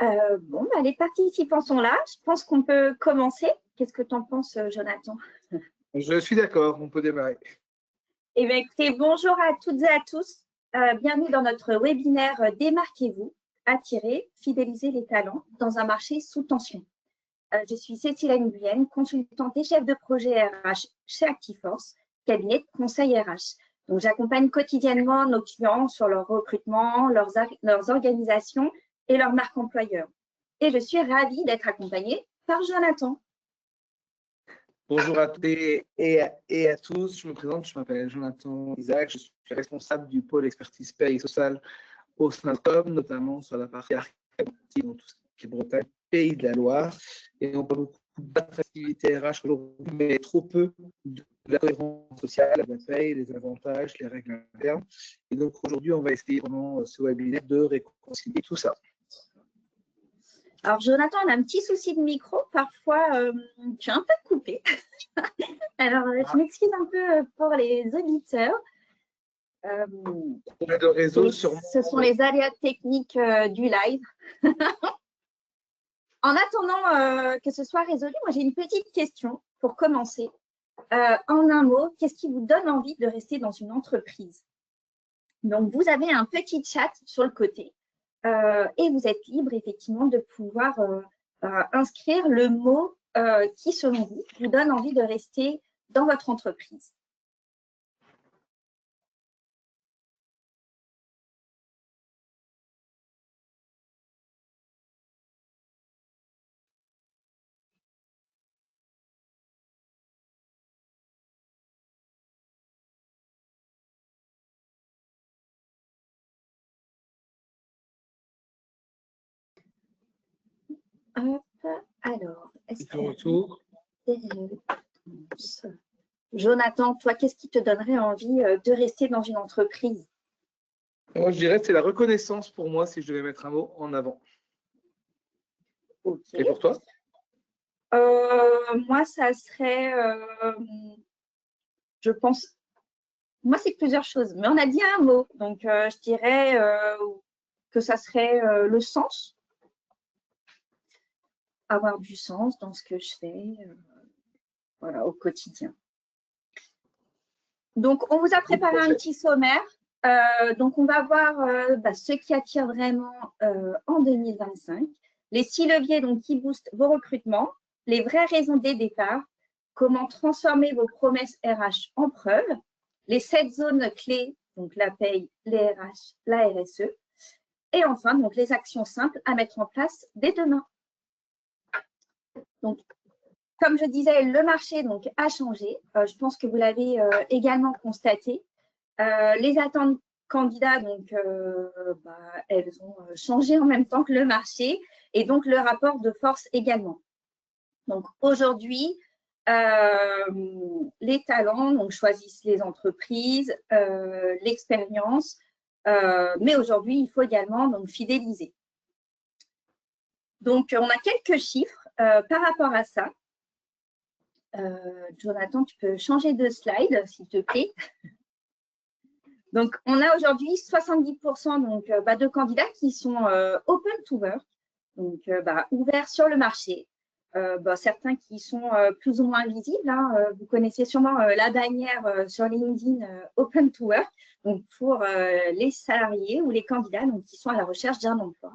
Bon, bah, les participants sont là. Je pense qu'on peut commencer. Qu'est-ce que tu en penses, Jonathan? Je suis d'accord, on peut démarrer. Eh bien, écoutez, bonjour à toutes et à tous. Bienvenue dans notre webinaire Démarquez-vous, attirer, fidéliser les talents dans un marché sous tension. Je suis Cécile Nguyen, consultante et chef de projet RH chez Actiforce, cabinet de conseil RH. Donc, j'accompagne quotidiennement nos clients sur leur recrutement, leurs organisations et leur marque employeur. Et je suis ravie d'être accompagnée par Jonathan. Bonjour à toutes et à tous. Je me présente, je m'appelle Jonathan Isaac. Je suis responsable du pôle expertise paie et sociale au SNATCOM, notamment sur la partie archéologie, dans tout ce qui est Bretagne, Pays de la Loire. Et on parle beaucoup d'attractivité RH aujourd'hui, mais trop peu de la cohérence sociale, la paie, les avantages, les règles internes. Et donc aujourd'hui, on va essayer pendant ce webinaire de réconcilier tout ça. Alors, Jonathan, on a un petit souci de micro. Parfois, tu es un peu coupé. Alors, je m'excuse un peu pour les auditeurs. De réseau ce sont les aléas techniques du live. En attendant que ce soit résolu, moi, j'ai une petite question pour commencer. En un mot, qu'est-ce qui vous donne envie de rester dans une entreprise? Donc, vous avez un petit chat sur le côté. Et vous êtes libre effectivement de pouvoir inscrire le mot qui, selon vous donne envie de rester dans votre entreprise. Hop, alors, est-ce que Jonathan, toi, qu'est-ce qui te donnerait envie de rester dans une entreprise? Moi, je dirais que c'est la reconnaissance pour moi, si je devais mettre un mot en avant. Ok. Et pour toi? Moi, ça serait, je pense, moi, c'est plusieurs choses, mais on a dit un mot. Donc, je dirais que ça serait le sens. Avoir du sens dans ce que je fais voilà, au quotidien. Donc, on vous a préparé un petit sommaire. Donc, on va voir ce qui attire vraiment en 2025. Les 6 leviers donc, qui boostent vos recrutements, les vraies raisons des départs, comment transformer vos promesses RH en preuves, les 7 zones clés, donc la paye, les RH, la RSE, et enfin, donc, les actions simples à mettre en place dès demain. Donc, comme je disais, le marché donc, a changé. Je pense que vous l'avez également constaté. Les attentes candidats, donc, elles ont changé en même temps que le marché et donc le rapport de force également. Donc, aujourd'hui, les talents donc, choisissent les entreprises, l'expérience, mais aujourd'hui, il faut également donc, fidéliser. Donc, on a quelques chiffres par rapport à ça. Jonathan, tu peux changer de slide, s'il te plaît. Donc, on a aujourd'hui 70% donc, de candidats qui sont open to work, donc ouverts sur le marché. Certains qui sont plus ou moins visibles. Hein, vous connaissez sûrement la bannière sur LinkedIn open to work, donc pour les salariés ou les candidats donc, qui sont à la recherche d'un emploi.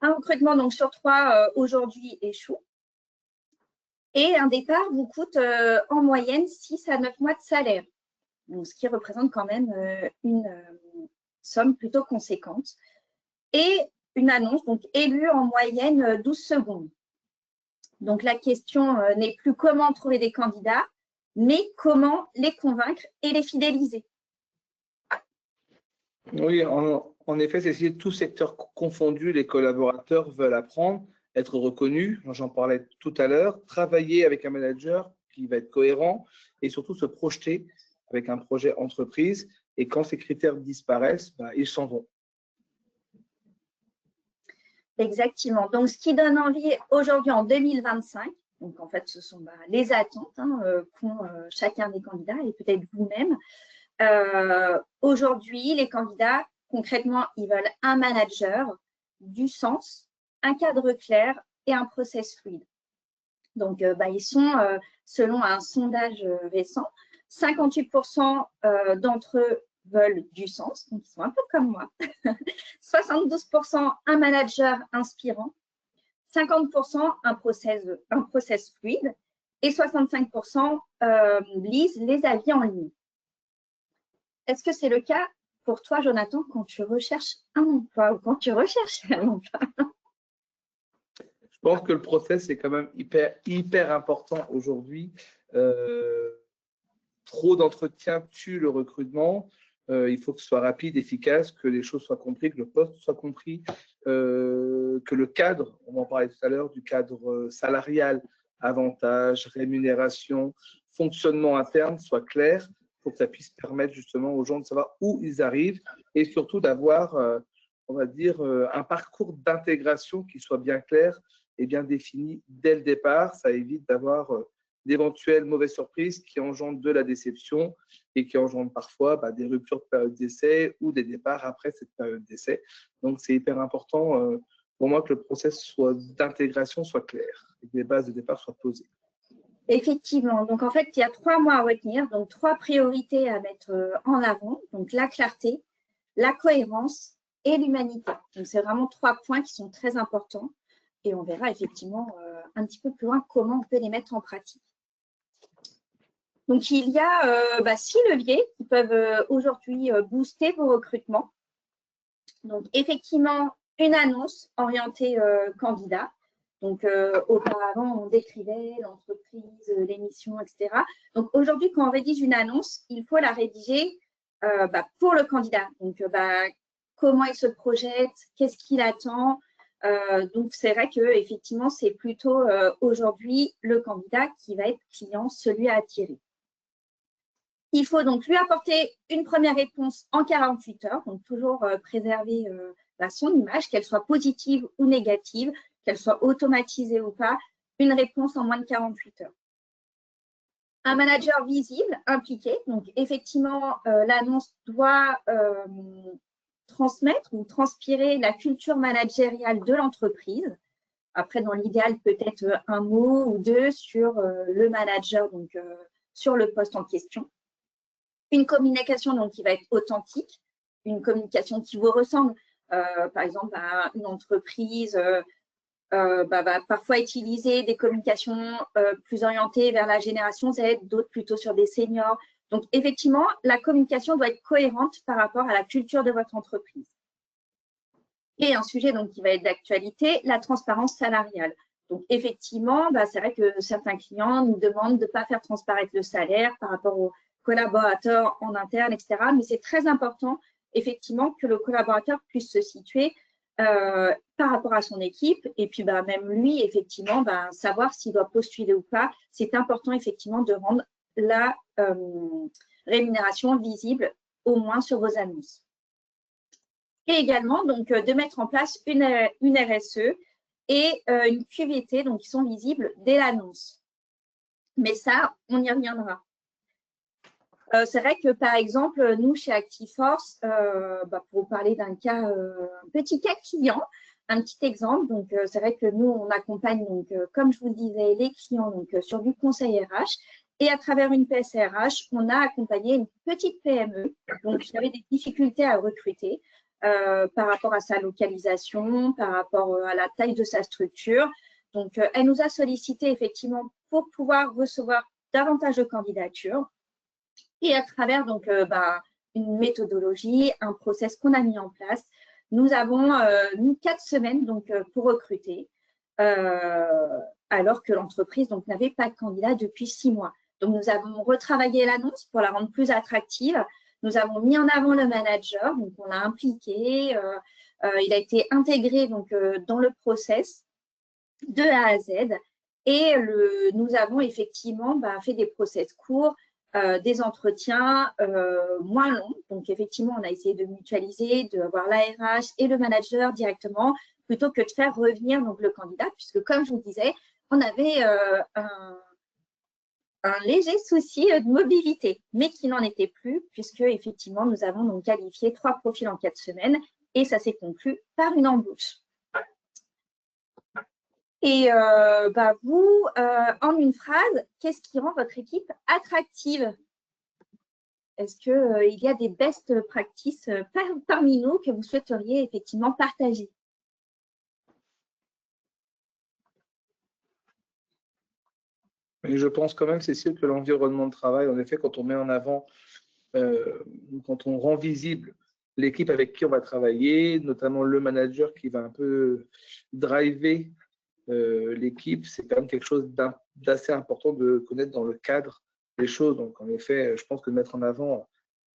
Un recrutement donc, sur 3 aujourd'hui échoue. Et un départ vous coûte en moyenne 6 à 9 mois de salaire, donc, ce qui représente quand même une somme plutôt conséquente. Et une annonce donc élue en moyenne 12 secondes. Donc, la question n'est plus comment trouver des candidats, mais comment les convaincre et les fidéliser. Oui, en effet, c'est tout secteur confondu, les collaborateurs veulent apprendre, être reconnus, j'en parlais tout à l'heure, travailler avec un manager qui va être cohérent et surtout se projeter avec un projet entreprise. Et quand ces critères disparaissent, ils s'en vont. Exactement. Donc, ce qui donne envie aujourd'hui en 2025, donc en fait, ce sont les attentes qu'ont chacun des candidats et peut-être vous-même. Aujourd'hui, les candidats, concrètement, ils veulent un manager, du sens, un cadre clair et un process fluide. Donc, ils sont, selon un sondage récent, 58% d'entre eux veulent du sens, donc ils sont un peu comme moi. 72% un manager inspirant, 50% un process fluide et 65% lisent les avis en ligne. Est-ce que c'est le cas pour toi, Jonathan, quand tu recherches un emploi ou quand tu recherches un emploi? Je pense que le process est quand même hyper important aujourd'hui. Trop d'entretiens tue le recrutement. Il faut que ce soit rapide, efficace, que les choses soient comprises, que le poste soit compris, que le cadre, on en parlait tout à l'heure, du cadre salarial, avantages, rémunération, fonctionnement interne soit clair pour que ça puisse permettre justement aux gens de savoir où ils arrivent et surtout d'avoir, on va dire, un parcours d'intégration qui soit bien clair et bien défini dès le départ. Ça évite d'avoir d'éventuelles mauvaises surprises qui engendrent de la déception et qui engendrent parfois des ruptures de période d'essai ou des départs après cette période d'essai. Donc, c'est hyper important pour moi que le process d'intégration soit clair et que les bases de départ soient posées. Effectivement. Donc, en fait, il y a 3 mots à retenir. Donc, 3 priorités à mettre en avant. Donc, la clarté, la cohérence et l'humanité. Donc, c'est vraiment 3 points qui sont très importants. Et on verra effectivement un petit peu plus loin comment on peut les mettre en pratique. Donc, il y a 6 leviers qui peuvent aujourd'hui booster vos recrutements. Donc, effectivement, une annonce orientée candidat. Donc, auparavant, on décrivait l'entreprise, l'émission, etc. Donc, aujourd'hui, quand on rédige une annonce, il faut la rédiger pour le candidat. Donc, comment il se projette, qu'est-ce qu'il attend. Donc, c'est vrai qu'effectivement, c'est plutôt aujourd'hui le candidat qui va être client, celui à attirer. Il faut donc lui apporter une première réponse en 48 heures, donc toujours préserver son image, qu'elle soit positive ou négative, qu'elle soit automatisée ou pas, une réponse en moins de 48 heures. Un manager visible, impliqué, donc effectivement, l'annonce doit transmettre ou transpirer la culture managériale de l'entreprise. Après, dans l'idéal, peut-être un mot ou 2 sur le manager, donc sur le poste en question. Une communication donc, qui va être authentique, une communication qui vous ressemble. Par exemple, une entreprise va parfois utiliser des communications plus orientées vers la génération Z, d'autres plutôt sur des seniors. Donc, effectivement, la communication doit être cohérente par rapport à la culture de votre entreprise. Et un sujet donc, qui va être d'actualité, la transparence salariale. Donc, effectivement, c'est vrai que certains clients nous demandent de ne pas faire transparaître le salaire par rapport aux collaborateurs en interne, etc. Mais c'est très important, effectivement, que le collaborateur puisse se situer par rapport à son équipe et puis même lui, effectivement, savoir s'il doit postuler ou pas. C'est important, effectivement, de rendre la rémunération visible, au moins sur vos annonces. Et également, donc, de mettre en place une RSE et une QVT, donc qui sont visibles dès l'annonce. Mais ça, on y reviendra. C'est vrai que, par exemple, nous, chez ActiveForce, pour vous parler d'un cas, un petit cas client, un petit exemple, donc c'est vrai que nous, on accompagne, donc, comme je vous le disais, les clients donc, sur du conseil RH. Et à travers une PSRH, on a accompagné une petite PME, donc qui avait des difficultés à recruter par rapport à sa localisation, par rapport à la taille de sa structure. Donc, elle nous a sollicité effectivement pour pouvoir recevoir davantage de candidatures. Et à travers donc, une méthodologie, un process qu'on a mis en place, nous avons mis 4 semaines donc, pour recruter, alors que l'entreprise n'avait pas de candidat depuis 6 mois. Donc, nous avons retravaillé l'annonce pour la rendre plus attractive. Nous avons mis en avant le manager, donc on l'a impliqué. Il a été intégré donc, dans le process de A à Z. Et nous avons effectivement fait des process courts, des entretiens moins longs. Donc, effectivement, on a essayé de mutualiser, d'avoir l'ARH et le manager directement, plutôt que de faire revenir donc, le candidat, puisque, comme je vous disais, on avait un léger souci de mobilité, mais qui n'en était plus, puisque, effectivement, nous avons donc qualifié 3 profils en 4 semaines et ça s'est conclu par une embauche. Et vous, en une phrase, qu'est-ce qui rend votre équipe attractive? Est-ce qu'il y a des best practices parmi nous que vous souhaiteriez effectivement partager? Mais je pense quand même, Cécile, que l'environnement de travail, en effet, quand on met en avant, quand on rend visible l'équipe avec qui on va travailler, notamment le manager qui va un peu driver l'équipe, c'est quand même quelque chose d'assez important de connaître dans le cadre des choses. Donc, en effet, je pense que mettre en avant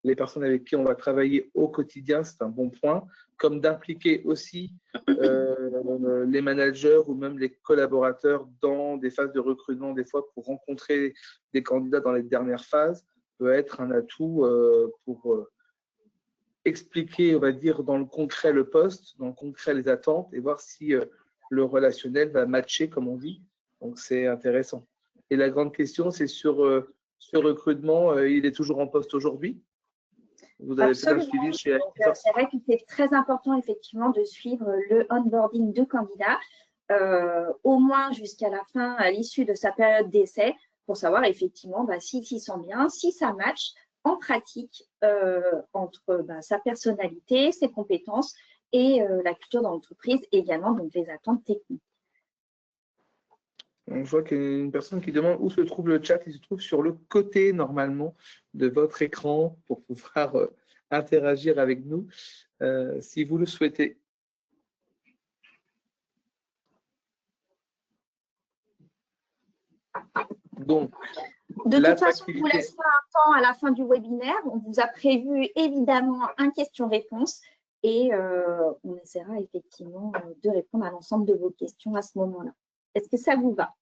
les personnes avec qui on va travailler au quotidien, c'est un bon point, comme d'impliquer aussi les managers ou même les collaborateurs dans des phases de recrutement, des fois pour rencontrer des candidats dans les dernières phases, peut être un atout pour expliquer, on va dire, dans le concret le poste, dans le concret les attentes et voir si le relationnel va matcher, comme on dit. Donc, c'est intéressant. Et la grande question, c'est sur ce recrutement, il est toujours en poste aujourd'hui? Vous avez peut-être un suivi chez Actiforce? C'est vrai que c'est très important, effectivement, de suivre le onboarding de candidats, au moins jusqu'à la fin, à l'issue de sa période d'essai, pour savoir effectivement s'il s'y sent bien, si ça match en pratique entre sa personnalité, ses compétences et la culture d'entreprise, également donc les attentes techniques. Je vois qu'il y a une personne qui demande où se trouve le chat. Il se trouve sur le côté, normalement, de votre écran pour pouvoir interagir avec nous, si vous le souhaitez. Donc, de toute façon, on vous laissera un temps à la fin du webinaire. On vous a prévu évidemment un question-réponse et on essaiera effectivement de répondre à l'ensemble de vos questions à ce moment-là. Est-ce que ça vous va?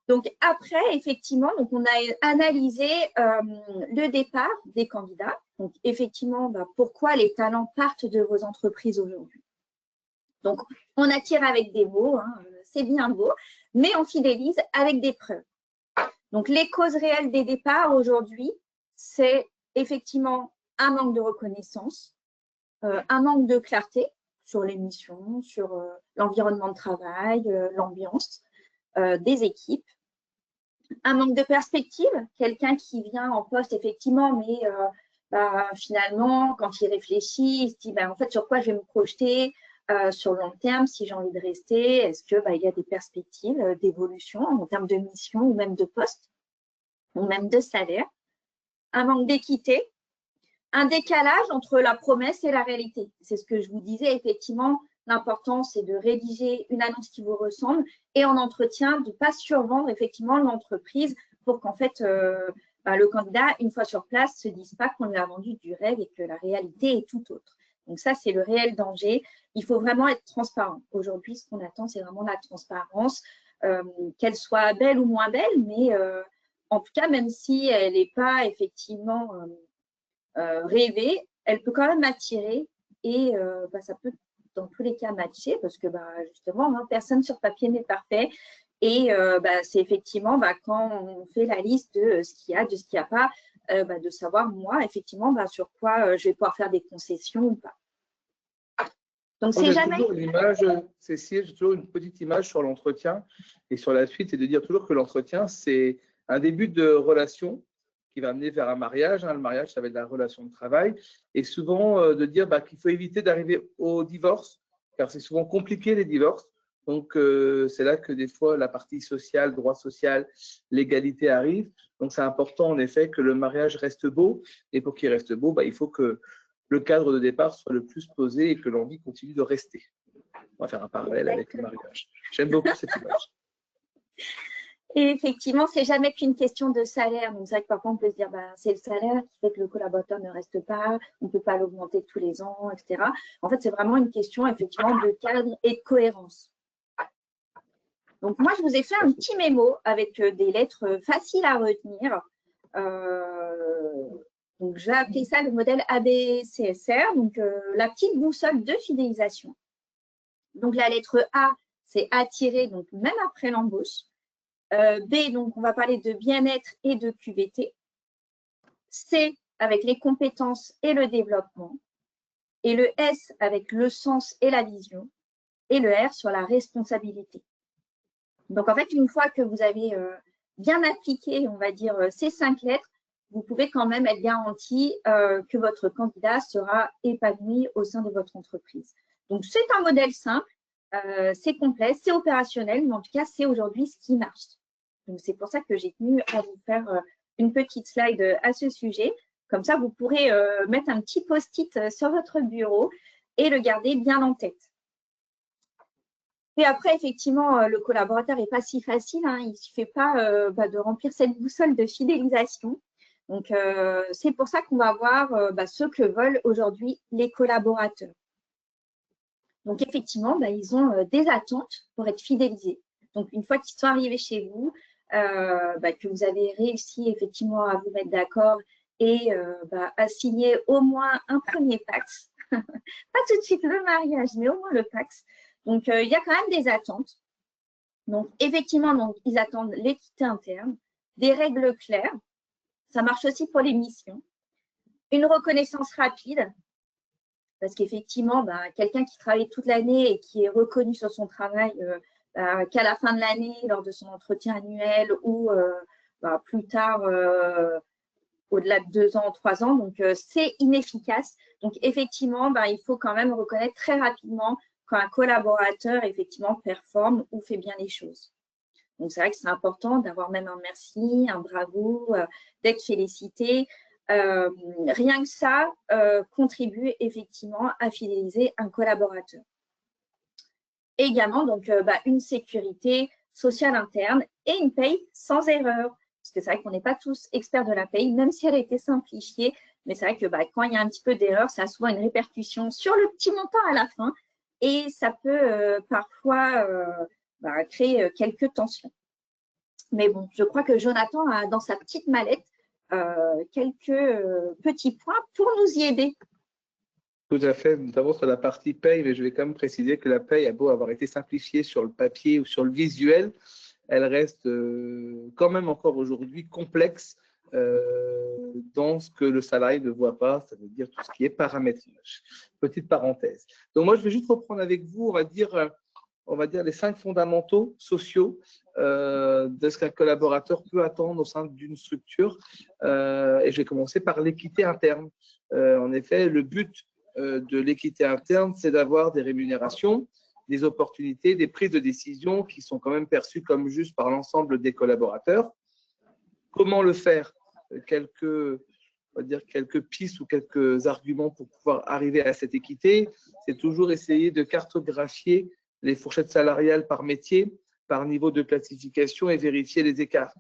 Donc après, effectivement, donc on a analysé le départ des candidats. Donc effectivement, pourquoi les talents partent de vos entreprises aujourd'hui. Donc on attire avec des mots, hein, c'est bien beau, mais on fidélise avec des preuves. Donc les causes réelles des départs aujourd'hui, c'est effectivement un manque de reconnaissance, un manque de clarté sur les missions, sur l'environnement de travail, l'ambiance des équipes, un manque de perspective, quelqu'un qui vient en poste effectivement, mais finalement, quand il réfléchit, il se dit en fait sur quoi je vais me projeter sur le long terme si j'ai envie de rester, est-ce qu'il y a des perspectives d'évolution en termes de mission ou même de poste ou même de salaire, un manque d'équité, un décalage entre la promesse et la réalité. C'est ce que je vous disais, effectivement, l'important, c'est de rédiger une annonce qui vous ressemble et en entretien, de ne pas survendre effectivement l'entreprise pour qu'en fait, le candidat, une fois sur place, ne se dise pas qu'on lui a vendu du rêve et que la réalité est tout autre. Donc ça, c'est le réel danger. Il faut vraiment être transparent. Aujourd'hui, ce qu'on attend, c'est vraiment la transparence, qu'elle soit belle ou moins belle, mais en tout cas, même si elle n'est pas effectivement rêvée, elle peut quand même attirer et ça peut dans tous les cas matcher parce que justement, personne sur papier n'est parfait. Et c'est effectivement quand on fait la liste de ce qu'il y a, de ce qu'il n'y a pas, de savoir moi, effectivement, sur quoi je vais pouvoir faire des concessions ou pas. Donc, c'est jamais… toujours une image, Cécile, j'ai toujours une petite image sur l'entretien et sur la suite, c'est de dire toujours que l'entretien, c'est un début de relation qui va amener vers un mariage. Le mariage, ça va être la relation de travail. Et souvent, de dire qu'il faut éviter d'arriver au divorce, car c'est souvent compliqué les divorces. Donc, c'est là que des fois, la partie sociale, droit social, l'égalité arrive. Donc, c'est important, en effet, que le mariage reste beau. Et pour qu'il reste beau, il faut que le cadre de départ soit le plus posé et que l'envie continue de rester. On va faire un parallèle avec le mariage. J'aime beaucoup cette image. Et effectivement, c'est jamais qu'une question de salaire. Donc, c'est vrai que parfois, on peut se dire, c'est le salaire qui fait que le collaborateur ne reste pas, on ne peut pas l'augmenter tous les ans, etc. En fait, c'est vraiment une question, effectivement, de cadre et de cohérence. Donc, moi, je vous ai fait un petit mémo avec des lettres faciles à retenir. Donc, je vais appeler ça le modèle ABCSR, donc la petite boussole de fidélisation. Donc, la lettre A, c'est attirer, donc même après l'embauche. B, donc on va parler de bien-être et de QVT. C, avec les compétences et le développement. Et le S, avec le sens et la vision. et le R sur la responsabilité. Donc, en fait, une fois que vous avez bien appliqué, on va dire, ces 5 lettres, vous pouvez quand même être garanti que votre candidat sera épanoui au sein de votre entreprise. Donc, c'est un modèle simple, c'est complet, c'est opérationnel, mais en tout cas, c'est aujourd'hui ce qui marche. Donc, c'est pour ça que j'ai tenu à vous faire une petite slide à ce sujet. Comme ça, vous pourrez mettre un petit post-it sur votre bureau et le garder bien en tête. Et après, effectivement, le collaborateur n'est pas si facile. Hein, il ne suffit pas de remplir cette boussole de fidélisation. Donc, c'est pour ça qu'on va voir ce que veulent aujourd'hui les collaborateurs. Donc, effectivement, ils ont des attentes pour être fidélisés. Donc, une fois qu'ils sont arrivés chez vous, que vous avez réussi effectivement à vous mettre d'accord et à signer au moins un premier Pacs, pas tout de suite le mariage, mais au moins le Pacs. Donc, il y a quand même des attentes. Donc, effectivement, ils attendent l'équité interne, des règles claires. Ça marche aussi pour les missions. Une reconnaissance rapide, parce qu'effectivement, quelqu'un qui travaille toute l'année et qui est reconnu sur son travail qu'à la fin de l'année, lors de son entretien annuel ou plus tard, au-delà de 2 ans, 3 ans, donc c'est inefficace. Donc, effectivement, il faut quand même reconnaître très rapidement quand un collaborateur, effectivement, performe ou fait bien les choses. Donc, c'est vrai que c'est important d'avoir même un merci, un bravo, d'être félicité. Rien que ça contribue effectivement à fidéliser un collaborateur. Et également, donc, une sécurité sociale interne et une paye sans erreur. Parce que c'est vrai qu'on n'est pas tous experts de la paye, même si elle a été simplifiée. Mais c'est vrai que quand il y a un petit peu d'erreur, ça a souvent une répercussion sur le petit montant à la fin. Et ça peut parfois créer quelques tensions. Mais bon, je crois que Jonathan a dans sa petite mallette quelques petits points pour nous y aider. Tout à fait, notamment sur la partie paye, mais je vais quand même préciser que la paye a beau avoir été simplifiée sur le papier ou sur le visuel, elle reste quand même encore aujourd'hui complexe dans ce que le salarié ne voit pas, ça veut dire tout ce qui est paramétrage. Petite parenthèse. Donc moi, je vais juste reprendre avec vous, on va dire les 5 fondamentaux sociaux de ce qu'un collaborateur peut attendre au sein d'une structure. Et je vais commencer par l'équité interne. En effet, le but de l'équité interne, c'est d'avoir des rémunérations, des opportunités, des prises de décision qui sont quand même perçues comme justes par l'ensemble des collaborateurs. Comment le faire? On va dire quelques pistes ou quelques arguments pour pouvoir arriver à cette équité. C'est toujours essayer de cartographier les fourchettes salariales par métier, par niveau de classification et vérifier les écarts,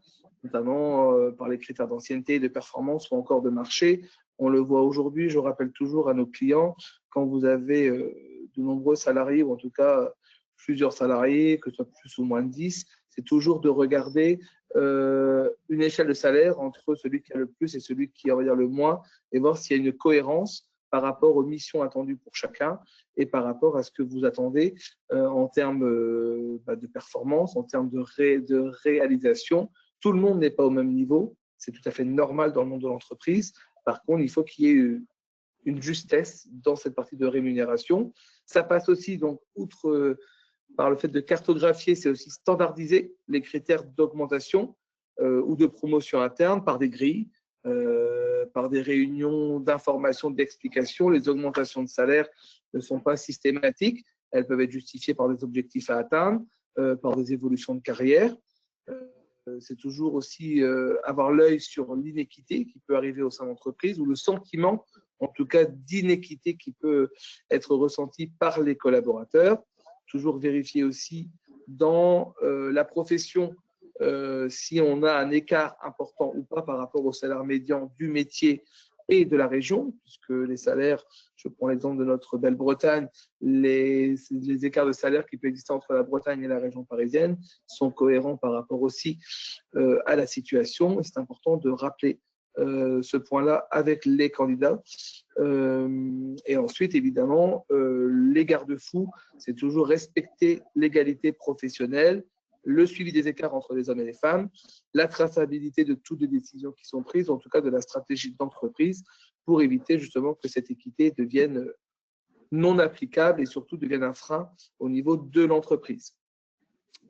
notamment par les critères d'ancienneté, de performance ou encore de marché. On le voit aujourd'hui, je rappelle toujours à nos clients, quand vous avez de nombreux salariés, ou en tout cas plusieurs salariés, que ce soit plus ou moins de 10, c'est toujours de regarder une échelle de salaire entre celui qui a le plus et celui qui a, on va dire, le moins, et voir s'il y a une cohérence par rapport aux missions attendues pour chacun et par rapport à ce que vous attendez en termes de performance, en termes de réalisation. Tout le monde n'est pas au même niveau, c'est tout à fait normal dans le monde de l'entreprise. Par contre, il faut qu'il y ait une justesse dans cette partie de rémunération. Ça passe aussi, donc, outre par le fait de cartographier, c'est aussi standardiser les critères d'augmentation ou de promotion interne par des grilles, par des réunions d'information, d'explication. Les augmentations de salaire ne sont pas systématiques. Elles peuvent être justifiées par des objectifs à atteindre, par des évolutions de carrière. C'est toujours aussi avoir l'œil sur l'inéquité qui peut arriver au sein de l'entreprise ou le sentiment, en tout cas, d'inéquité qui peut être ressenti par les collaborateurs. Toujours vérifier aussi dans la profession si on a un écart important ou pas par rapport au salaire médian du métier et de la région, puisque les salaires, je prends l'exemple de notre belle Bretagne, les écarts de salaire qui peuvent exister entre la Bretagne et la région parisienne sont cohérents par rapport aussi à la situation. Et c'est important de rappeler ce point-là avec les candidats. Et ensuite, évidemment, les garde-fous, c'est toujours respecter l'égalité professionnelle, le suivi des écarts entre les hommes et les femmes, la traçabilité de toutes les décisions qui sont prises, en tout cas de la stratégie d'entreprise, pour éviter justement que cette équité devienne non applicables et surtout deviennent un frein au niveau de l'entreprise.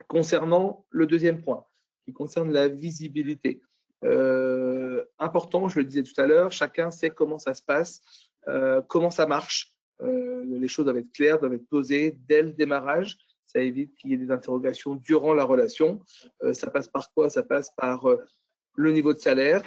Concernant le deuxième point, qui concerne la visibilité, important, je le disais tout à l'heure, chacun sait comment ça se passe, comment ça marche. Les choses doivent être claires, doivent être posées dès le démarrage. Ça évite qu'il y ait des interrogations durant la relation. Ça passe par quoi? Ça passe par le niveau de salaire,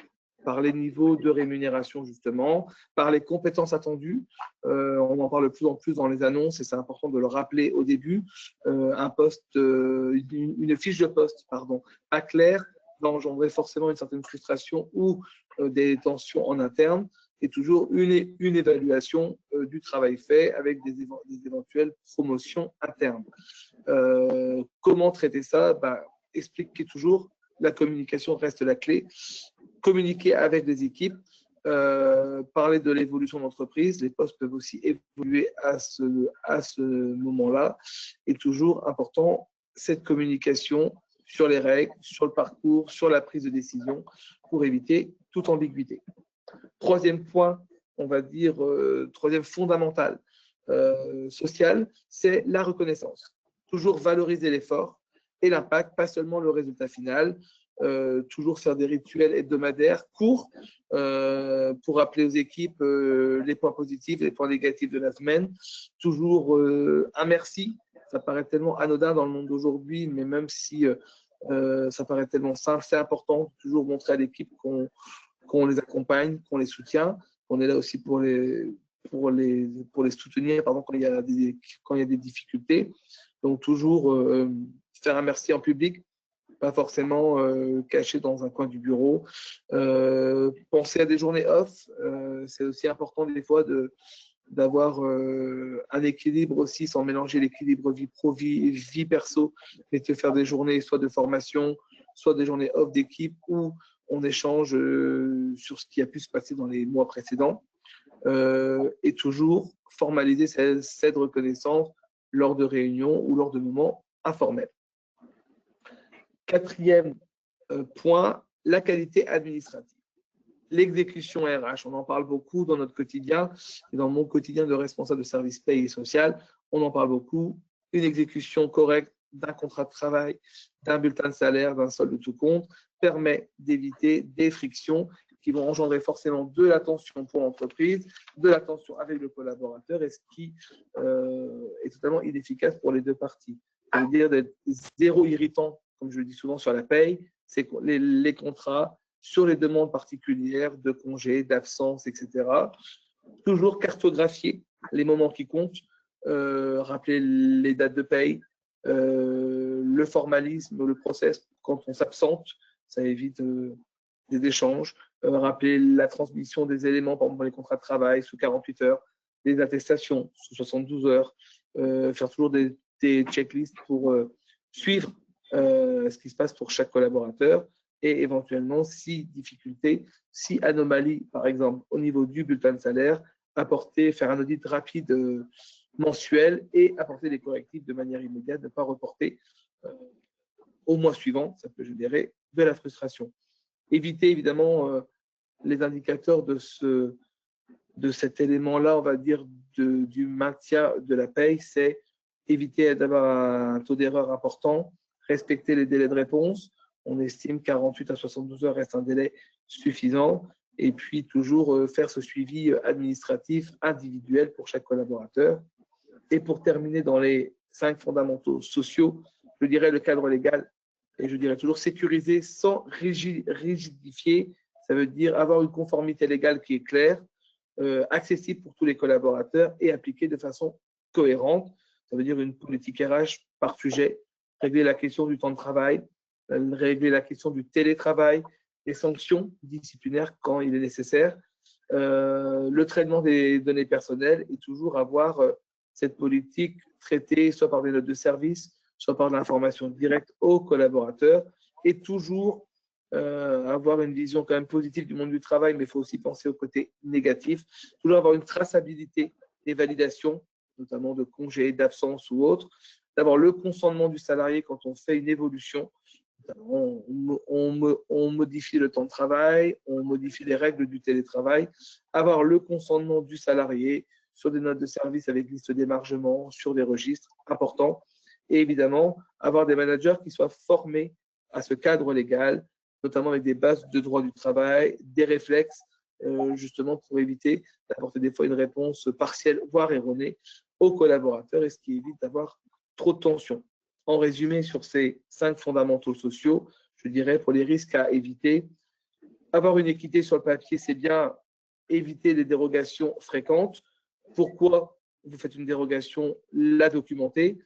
par les niveaux de rémunération justement, par les compétences attendues. On en parle de plus en plus dans les annonces et c'est important de le rappeler au début. Un poste, une fiche de poste, pardon, pas claire va engendrer forcément une certaine frustration ou des tensions en interne et toujours une évaluation du travail fait avec des éventuelles promotions internes. Comment traiter ça? Expliquer toujours, la communication reste la clé. Communiquer avec des équipes, parler de l'évolution de l'entreprise. Les postes peuvent aussi évoluer à ce moment-là. Et toujours important, cette communication sur les règles, sur le parcours, sur la prise de décision pour éviter toute ambiguïté. Troisième point, on va dire, troisième fondamental social, c'est la reconnaissance. Toujours valoriser l'effort et l'impact, pas seulement le résultat final. Toujours faire des rituels hebdomadaires courts pour rappeler aux équipes les points positifs, les points négatifs de la semaine. Toujours un merci. Ça paraît tellement anodin dans le monde d'aujourd'hui, mais même si ça paraît tellement simple, c'est important. Toujours montrer à l'équipe qu'on les accompagne, qu'on les soutient, qu'on est là aussi pour les soutenir quand il y a des difficultés. Donc, toujours faire un merci en public, pas forcément caché dans un coin du bureau. Penser à des journées off, c'est aussi important des fois d'avoir un équilibre aussi, sans mélanger l'équilibre vie pro, vie perso, mais de faire des journées soit de formation, soit des journées off d'équipe où on échange sur ce qui a pu se passer dans les mois précédents. Et toujours formaliser cette reconnaissance lors de réunions ou lors de moments informels. Quatrième point, la qualité administrative. L'exécution RH, on en parle beaucoup dans notre quotidien et dans mon quotidien de responsable de service paye et social, on en parle beaucoup. Une exécution correcte d'un contrat de travail, d'un bulletin de salaire, d'un solde de tout compte permet d'éviter des frictions qui vont engendrer forcément de la tension pour l'entreprise, de la tension avec le collaborateur et ce qui est totalement inefficace pour les deux parties. Ça veut dire d'être zéro irritant, comme je le dis souvent sur la paye, c'est les contrats sur les demandes particulières de congés, d'absence, etc. Toujours cartographier les moments qui comptent, rappeler les dates de paye, le formalisme, le process quand on s'absente, ça évite des échanges, rappeler la transmission des éléments, par exemple dans les contrats de travail sous 48 heures, des attestations sous 72 heures, faire toujours des checklists pour suivre ce qui se passe pour chaque collaborateur et éventuellement, si difficulté, si anomalie, par exemple, au niveau du bulletin de salaire, faire un audit rapide mensuel et apporter des correctifs de manière immédiate, ne pas reporter au mois suivant, ça peut générer de la frustration. Éviter évidemment les indicateurs de cet élément-là, on va dire, du maintien de la paye, c'est éviter d'avoir un taux d'erreur important, respecter les délais de réponse. On estime 48 à 72 heures reste un délai suffisant. Et puis, toujours faire ce suivi administratif individuel pour chaque collaborateur. Et pour terminer dans les 5 fondamentaux sociaux, je dirais le cadre légal et je dirais toujours sécuriser sans rigidifier. Ça veut dire avoir une conformité légale qui est claire, accessible pour tous les collaborateurs et appliquée de façon cohérente. Ça veut dire une politique RH par sujet, régler la question du temps de travail, régler la question du télétravail, les sanctions disciplinaires quand il est nécessaire, le traitement des données personnelles et toujours avoir cette politique traitée soit par des notes de service, soit par de l'information directe aux collaborateurs et toujours avoir une vision quand même positive du monde du travail, mais il faut aussi penser au côté négatif, toujours avoir une traçabilité des validations, notamment de congés, d'absence ou autres, d'avoir le consentement du salarié quand on fait une évolution. On modifie le temps de travail, on modifie les règles du télétravail, avoir le consentement du salarié sur des notes de service avec liste d'émargement, sur des registres importants. Et évidemment, avoir des managers qui soient formés à ce cadre légal, notamment avec des bases de droit du travail, des réflexes, justement pour éviter d'apporter des fois une réponse partielle, voire erronée, aux collaborateurs, et ce qui évite d'avoir trop de tension. En résumé, sur ces 5 fondamentaux sociaux, je dirais pour les risques à éviter, avoir une équité sur le papier, c'est bien éviter des dérogations fréquentes. Pourquoi vous faites une dérogation? La documenter.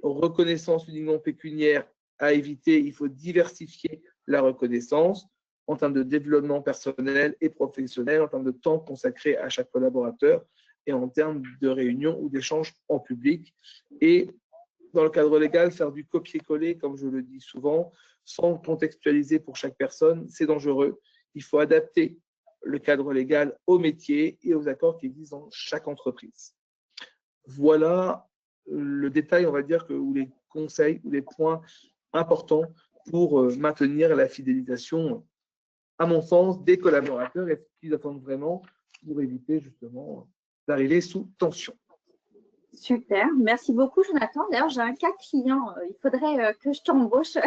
Reconnaissance uniquement pécuniaire à éviter, il faut diversifier la reconnaissance en termes de développement personnel et professionnel, en termes de temps consacré à chaque collaborateur et en termes de réunions ou d'échanges en public. Et dans le cadre légal, faire du copier-coller, comme je le dis souvent, sans contextualiser pour chaque personne, c'est dangereux. Il faut adapter le cadre légal au métier et aux accords qui existent dans chaque entreprise. Voilà le détail, on va dire, ou les conseils ou les points importants pour maintenir la fidélisation, à mon sens, des collaborateurs et ce qu'ils attendent vraiment pour éviter justement d'arriver sous tension. Super, merci beaucoup Jonathan. D'ailleurs, j'ai un cas client, il faudrait que je t'embauche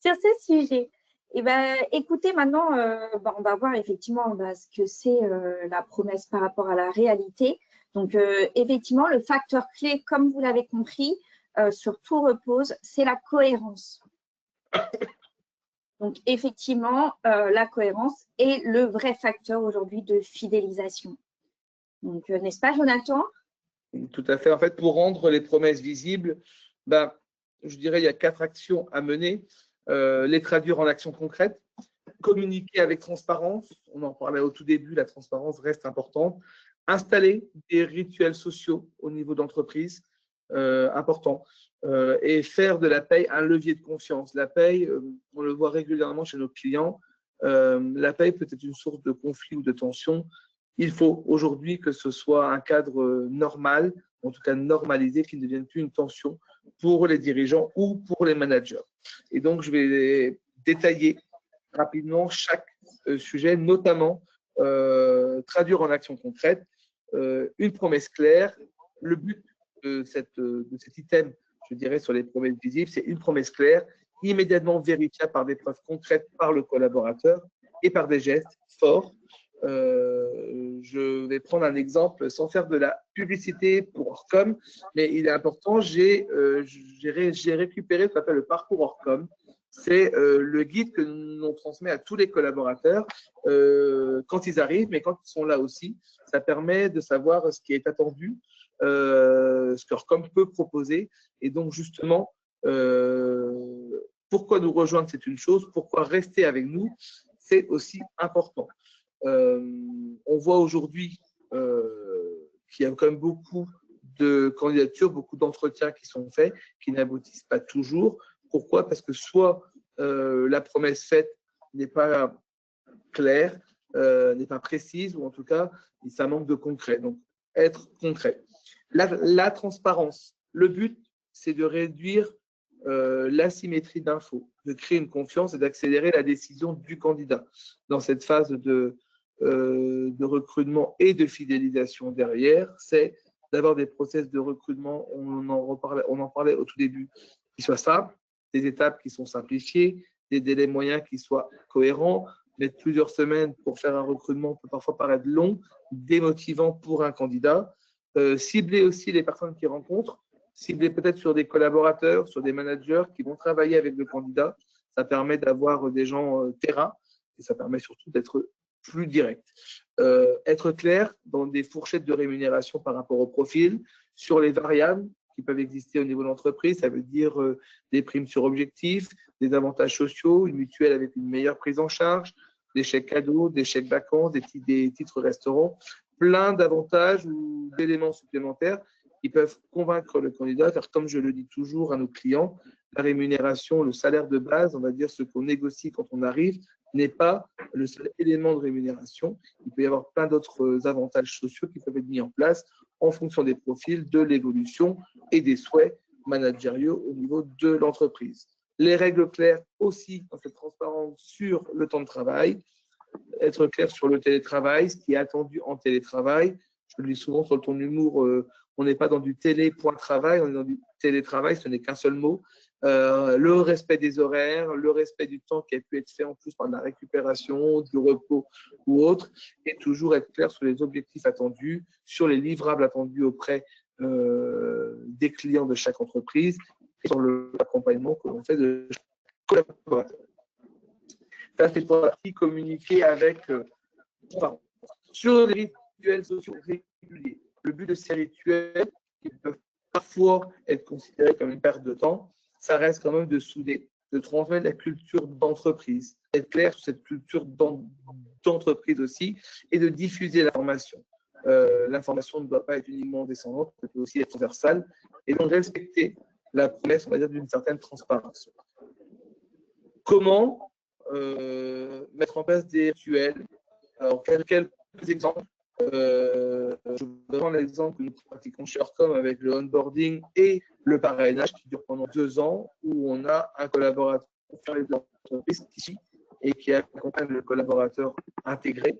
sur ce sujet. Et ben, écoutez, maintenant, on va voir effectivement ce que c'est la promesse par rapport à la réalité. Donc, effectivement, le facteur clé, comme vous l'avez compris, sur tout repose, c'est la cohérence. Donc, effectivement, la cohérence est le vrai facteur aujourd'hui de fidélisation. Donc, n'est-ce pas, Jonathan? Tout à fait. En fait, pour rendre les promesses visibles, je dirais il y a 4 actions à mener. Les traduire en actions concrètes, communiquer avec transparence, on en parlait au tout début, la transparence reste importante, installer des rituels sociaux au niveau d'entreprise, important, et faire de la paye un levier de confiance. La paye, on le voit régulièrement chez nos clients, la paye peut être une source de conflit ou de tension. Il faut aujourd'hui que ce soit un cadre normal, en tout cas normalisé, qui ne devienne plus une tension pour les dirigeants ou pour les managers. Et donc, je vais détailler rapidement chaque sujet, notamment traduire en action concrète une promesse claire. Le but de cet item, je dirais, sur les promesses visibles, c'est une promesse claire, immédiatement vérifiable par des preuves concrètes par le collaborateur et par des gestes forts. Je vais prendre un exemple sans faire de la publicité pour Orcom, mais il est important, j'ai récupéré ce qu'on appelle le parcours Orcom. C'est le guide que l'on transmet à tous les collaborateurs quand ils arrivent, mais quand ils sont là aussi. Ça permet de savoir ce qui est attendu, ce qu'Orcom peut proposer. Et donc, justement, pourquoi nous rejoindre, c'est une chose. Pourquoi rester avec nous, c'est aussi important. On voit aujourd'hui qu'il y a quand même beaucoup de candidatures, beaucoup d'entretiens qui sont faits, qui n'aboutissent pas toujours. Pourquoi? Parce que soit la promesse faite n'est pas claire, n'est pas précise, ou en tout cas, ça manque de concret. Donc, être concret. La transparence. Le but, c'est de réduire l'asymétrie d'infos, de créer une confiance et d'accélérer la décision du candidat dans cette phase de recrutement et de fidélisation derrière. C'est d'avoir des process de recrutement, on en parlait au tout début, qui soient simples, des étapes qui sont simplifiées, des délais moyens qui soient cohérents. Mettre plusieurs semaines pour faire un recrutement peut parfois paraître long, démotivant pour un candidat. Cibler aussi les personnes qu'ils rencontrent, cibler peut-être sur des collaborateurs, sur des managers qui vont travailler avec le candidat. Ça permet d'avoir des gens terrain et ça permet surtout d'être plus direct. Être clair dans des fourchettes de rémunération par rapport au profil, sur les variables qui peuvent exister au niveau de l'entreprise, ça veut dire des primes sur objectif, des avantages sociaux, une mutuelle avec une meilleure prise en charge, des chèques cadeaux, des chèques vacances, des titres restaurants, plein d'avantages ou d'éléments supplémentaires qui peuvent convaincre le candidat, car comme je le dis toujours à nos clients, la rémunération, le salaire de base, on va dire ce qu'on négocie quand on arrive, n'est pas le seul élément de rémunération. Il peut y avoir plein d'autres avantages sociaux qui peuvent être mis en place en fonction des profils, de l'évolution et des souhaits managériaux au niveau de l'entreprise. Les règles claires aussi dans cette transparence sur le temps de travail, être clair sur le télétravail, ce qui est attendu en télétravail. Je le dis souvent sur le ton d'humour, on n'est pas dans du télé.travail, on est dans du télétravail, ce n'est qu'un seul mot. Le respect des horaires, le respect du temps qui a pu être fait en plus par la récupération, du repos ou autre, et toujours être clair sur les objectifs attendus, sur les livrables attendus auprès des clients de chaque entreprise et sur l'accompagnement que l'on fait de chaque collaborateur. Ça, c'est pour la partie communiquer avec sur les rituels sociaux réguliers. Le but de ces rituels, qui peuvent parfois être considérés comme une perte de temps, ça reste quand même de souder, de transmettre la culture d'entreprise, d'être clair sur cette culture d'entreprise aussi et de diffuser l'information. L'information ne doit pas être uniquement descendante, elle peut aussi être transversale et donc respecter la promesse, on va dire, d'une certaine transparence. Comment mettre en place des rituels? Alors, quelques exemples. Je vais prendre l'exemple que nous pratiquons chez Orcom avec le onboarding et le parrainage qui dure pendant 2 ans, où on a un collaborateur de l'entreprise ici et qui accompagne le collaborateur intégré,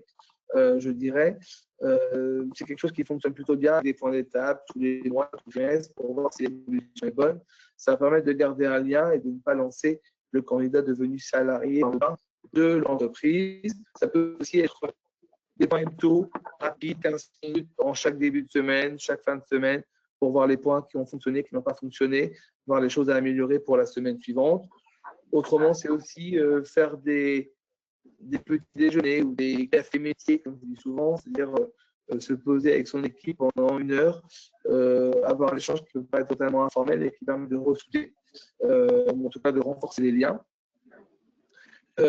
je dirais. C'est quelque chose qui fonctionne plutôt bien, des points d'étape tous les mois, tous les meses, pour voir si l'évolution est bonne. Ça permet de garder un lien et de ne pas lancer le candidat devenu salarié de l'entreprise. Ça peut aussi être des points hebdo rapides, 15 minutes en chaque début de semaine, chaque fin de semaine, pour voir les points qui ont fonctionné, qui n'ont pas fonctionné, voir les choses à améliorer pour la semaine suivante. Autrement, c'est aussi faire des petits déjeuners ou des cafés métiers, comme je dis souvent, c'est-à-dire se poser avec son équipe pendant 1 heure, avoir un échange qui ne peut pas être totalement informel et qui permet de ressouder, ou en tout cas de renforcer les liens. Et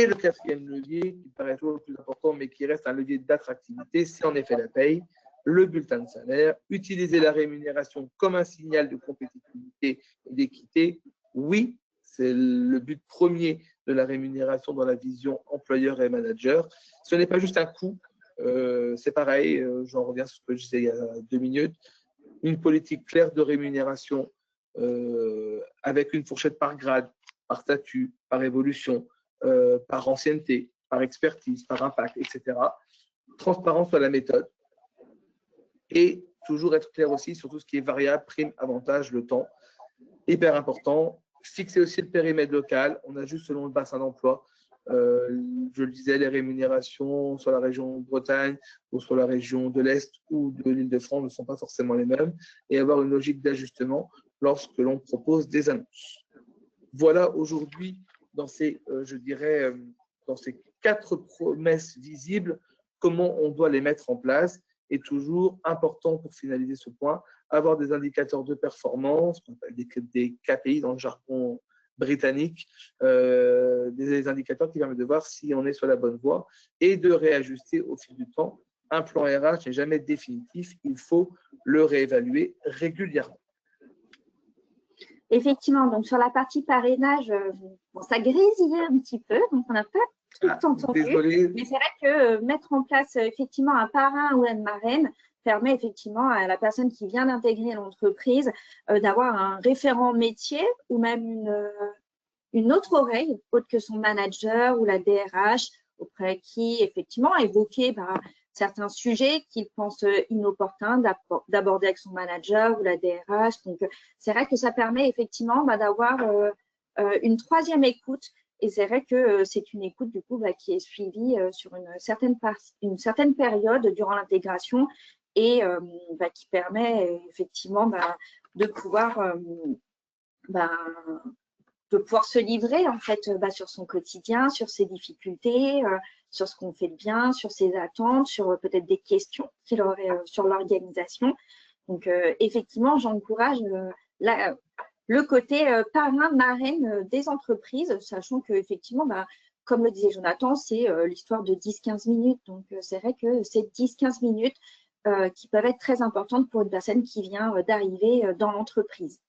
le 4e levier, qui paraît toujours le plus important, mais qui reste un levier d'attractivité, c'est en effet la paye, le bulletin de salaire, utiliser la rémunération comme un signal de compétitivité et d'équité. Oui, c'est le but premier de la rémunération dans la vision employeur et manager. Ce n'est pas juste un coût, c'est pareil, j'en reviens sur ce que je disais il y a 2 minutes, une politique claire de rémunération avec une fourchette par grade, par statut, par évolution, par ancienneté, par expertise, par impact, etc. Transparence sur la méthode et toujours être clair aussi sur tout ce qui est variable, prime, avantage, le temps. Hyper important. Fixer aussi le périmètre local. On ajuste selon le bassin d'emploi. Je le disais, les rémunérations sur la région Bretagne ou sur la région de l'Est ou de l'Île-de-France ne sont pas forcément les mêmes et avoir une logique d'ajustement lorsque l'on propose des annonces. Voilà aujourd'hui, dans ces, je dirais, dans ces 4 promesses visibles, comment on doit les mettre en place. Et toujours important pour finaliser ce point, avoir des indicateurs de performance, des KPI dans le jargon britannique, des indicateurs qui permettent de voir si on est sur la bonne voie et de réajuster au fil du temps. Un plan RH n'est jamais définitif, il faut le réévaluer régulièrement. Effectivement, donc sur la partie parrainage, bon, ça grésillait un petit peu, donc on n'a pas tout entendu. Désolé. Mais c'est vrai que mettre en place effectivement un parrain ou une marraine permet effectivement à la personne qui vient d'intégrer l'entreprise d'avoir un référent métier ou même une autre oreille, autre que son manager ou la DRH, auprès qui effectivement évoquer certains sujets qu'il pense inopportuns d'aborder avec son manager ou la DRH. Donc, c'est vrai que ça permet effectivement d'avoir une 3e écoute. Et c'est vrai que c'est une écoute du coup qui est suivie sur une certaine période durant l'intégration et qui permet effectivement de pouvoir se livrer en fait sur son quotidien, sur ses difficultés, sur ce qu'on fait de bien, sur ses attentes, sur peut-être des questions qu'il aurait sur l'organisation. Donc effectivement, j'encourage le côté parrain, marraine des entreprises, sachant que effectivement, comme le disait Jonathan, c'est l'histoire de 10-15 minutes. Donc c'est vrai que c'est 10-15 minutes qui peuvent être très importantes pour une personne qui vient d'arriver dans l'entreprise.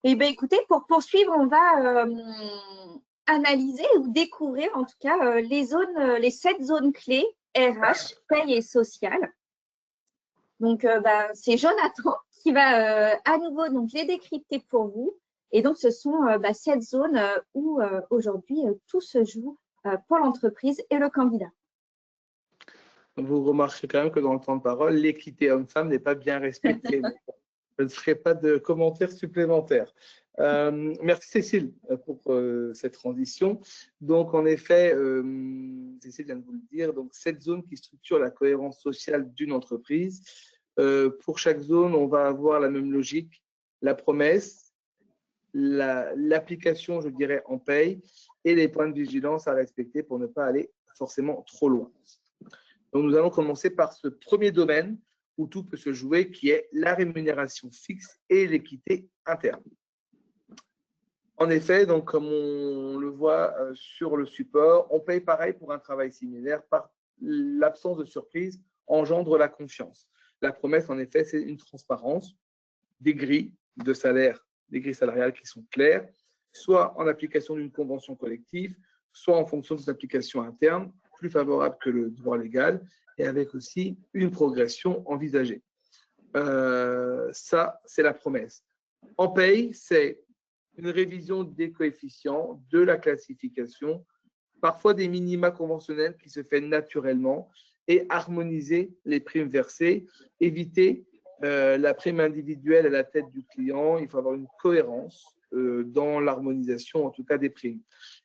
Eh bien, écoutez, pour poursuivre, on va analyser ou découvrir en tout cas les 7 zones clés RH, paye et sociale. Donc, c'est Jonathan qui va à nouveau donc, les décrypter pour vous. Et donc, ce sont 7 zones où aujourd'hui tout se joue pour l'entreprise et le candidat. Vous remarquerez quand même que dans le temps de parole, l'équité homme-femme n'est pas bien respectée. Je ne ferai pas de commentaires supplémentaires. Merci Cécile pour cette transition. Donc en effet, Cécile vient de vous le dire, donc cette zone qui structure la cohérence sociale d'une entreprise. Pour chaque zone, on va avoir la même logique, la promesse, l'application, je dirais, en paye et les points de vigilance à respecter pour ne pas aller forcément trop loin. Donc nous allons commencer par ce premier domaine où tout peut se jouer, qui est la rémunération fixe et l'équité interne. En effet, donc, comme on le voit sur le support, on paye pareil pour un travail similaire. Par l'absence de surprise engendre la confiance. La promesse, en effet, c'est une transparence, des grilles de salaire, des grilles salariales qui sont claires, soit en application d'une convention collective, soit en fonction des applications internes, plus favorables que le droit légal, et avec aussi une progression envisagée. Ça, c'est la promesse. En paye, c'est une révision des coefficients, de la classification, parfois des minima conventionnels qui se fait naturellement, et harmoniser les primes versées, éviter la prime individuelle à la tête du client. Il faut avoir une cohérence dans l'harmonisation, en tout cas des primes.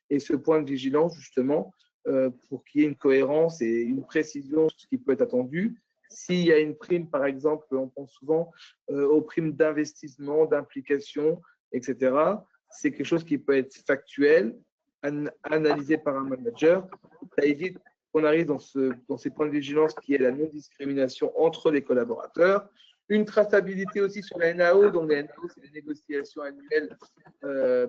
Et ce point de vigilance, justement, pour qu'il y ait une cohérence et une précision sur ce qui peut être attendu. S'il y a une prime, par exemple, on pense souvent aux primes d'investissement, d'implication, etc. C'est quelque chose qui peut être factuel, analysé par un manager. Ça évite qu'on arrive dans ces points de vigilance qui est la non-discrimination entre les collaborateurs. Une traçabilité aussi sur la NAO. Donc, la NAO, c'est les négociations annuelles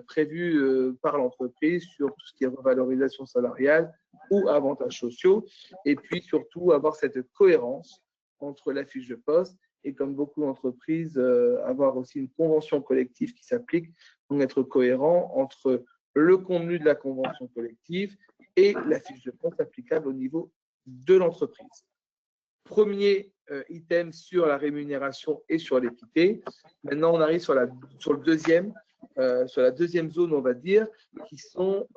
prévues par l'entreprise sur tout ce qui est revalorisation salariale ou avantages sociaux. Et puis, surtout, avoir cette cohérence entre la fiche de poste et, comme beaucoup d'entreprises, avoir aussi une convention collective qui s'applique. Donc, être cohérent entre le contenu de la convention collective et la fiche de poste applicable au niveau de l'entreprise. Premier item sur la rémunération et sur l'équité. Maintenant, on arrive sur la deuxième zone, on va dire, qui sont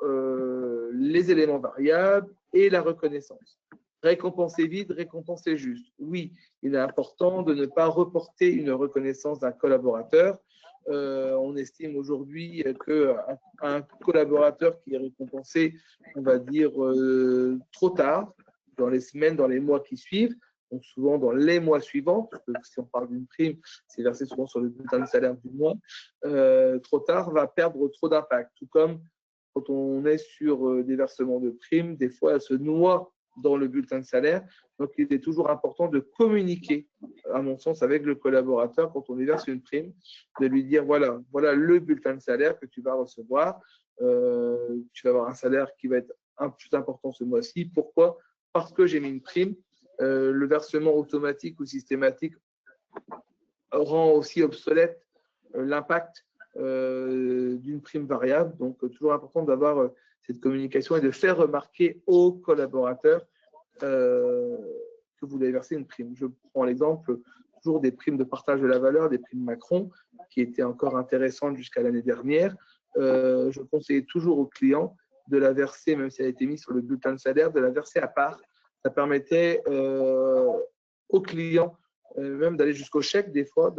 les éléments variables et la reconnaissance. Récompenser vite, récompenser juste. Oui, il est important de ne pas reporter une reconnaissance d'un collaborateur. On estime aujourd'hui qu'un collaborateur qui est récompensé, on va dire, trop tard, dans les semaines, dans les mois qui suivent, donc souvent dans les mois suivants, parce que si on parle d'une prime, c'est versé souvent sur le bulletin de salaire du mois, trop tard va perdre trop d'impact. Tout comme quand on est sur des versements de primes, des fois elle se noie dans le bulletin de salaire. Donc il est toujours important de communiquer, à mon sens, avec le collaborateur quand on lui verse une prime, de lui dire voilà le bulletin de salaire que tu vas recevoir. Tu vas avoir un salaire qui va être un plus important ce mois-ci. Pourquoi? Parce que j'ai mis une prime. Le versement automatique ou systématique rend aussi obsolète l'impact d'une prime variable. Donc, toujours important d'avoir cette communication et de faire remarquer aux collaborateurs que vous avez versé une prime. Je prends l'exemple toujours des primes de partage de la valeur, des primes Macron, qui étaient encore intéressantes jusqu'à l'année dernière. Je conseillais toujours aux clients de la verser, même si elle a été mise sur le bulletin de salaire, de la verser à part. Ça permettait aux clients même d'aller jusqu'au chèque des fois,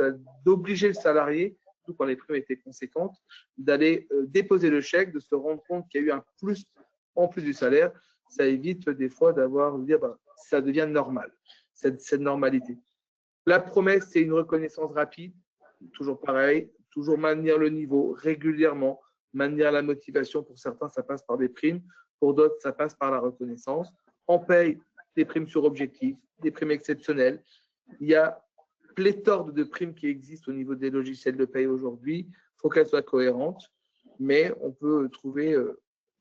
d'obliger le salarié, surtout quand les primes étaient conséquentes, d'aller déposer le chèque, de se rendre compte qu'il y a eu un plus en plus du salaire. Ça évite des fois de dire ça devient normal, cette normalité. La promesse, c'est une reconnaissance rapide, toujours pareil, toujours maintenir le niveau régulièrement, maintenir la motivation. Pour certains, ça passe par des primes, pour d'autres, ça passe par la reconnaissance. On paye des primes sur objectif, des primes exceptionnelles. Il y a pléthore de primes qui existent au niveau des logiciels de paye aujourd'hui. Il faut qu'elles soient cohérentes, mais on peut trouver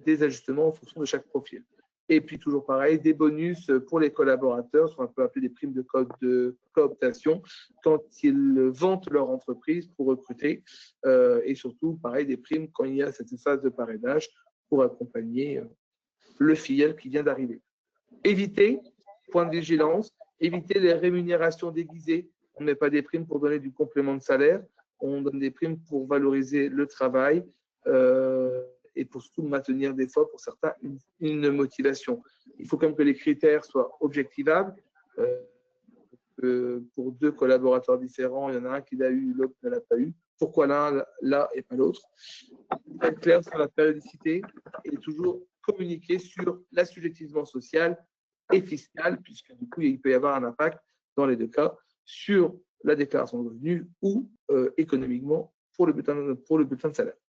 des ajustements en fonction de chaque profil. Et puis, toujours pareil, des bonus pour les collaborateurs, ce qu'on peut appeler des primes de cooptation, quand ils vantent leur entreprise pour recruter. Et surtout, pareil, des primes quand il y a cette phase de parrainage pour accompagner le filleul qui vient d'arriver. Éviter, point de vigilance, éviter les rémunérations déguisées. On ne met pas des primes pour donner du complément de salaire, on donne des primes pour valoriser le travail et pour surtout maintenir des fois pour certains une motivation. Il faut quand même que les critères soient objectivables. Pour deux collaborateurs différents, il y en a un qui l'a eu, l'autre ne l'a pas eu. Pourquoi l'un là et pas l'autre? Être clair sur la périodicité et toujours communiquer sur l'assujettissement social et fiscal, puisque du coup, il peut y avoir un impact dans les deux cas sur la déclaration de revenus ou économiquement pour le bulletin de salaire.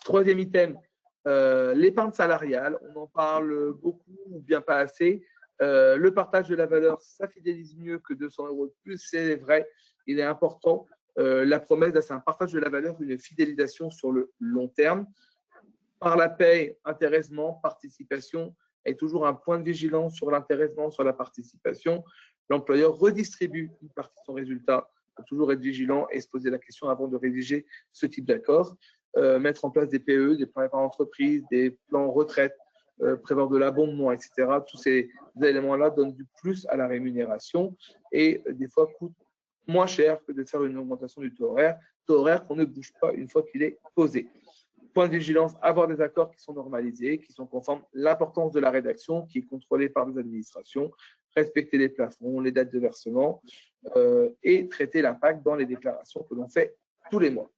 Troisième item, l'épargne salariale. On en parle beaucoup ou bien pas assez. Le partage de la valeur, ça fidélise mieux que 200 € de plus, c'est vrai, il est important. La promesse, c'est un partage de la valeur, une fidélisation sur le long terme. Par la paye, intéressement, participation, est toujours un point de vigilance sur l'intéressement, sur la participation. L'employeur redistribue une partie de son résultat. Il faut toujours être vigilant et se poser la question avant de rédiger ce type d'accord. Mettre en place des PE, des plans d'épargne entreprise, des plans retraite, prévoir de l'abondement, etc. Tous ces éléments-là donnent du plus à la rémunération et des fois coûtent moins cher que de faire une augmentation du taux horaire qu'on ne bouge pas une fois qu'il est posé. Point de vigilance, avoir des accords qui sont normalisés, qui sont conformes, l'importance de la rédaction qui est contrôlée par les administrations, respecter les plafonds, les dates de versement et traiter l'impact dans les déclarations que l'on fait tous les mois.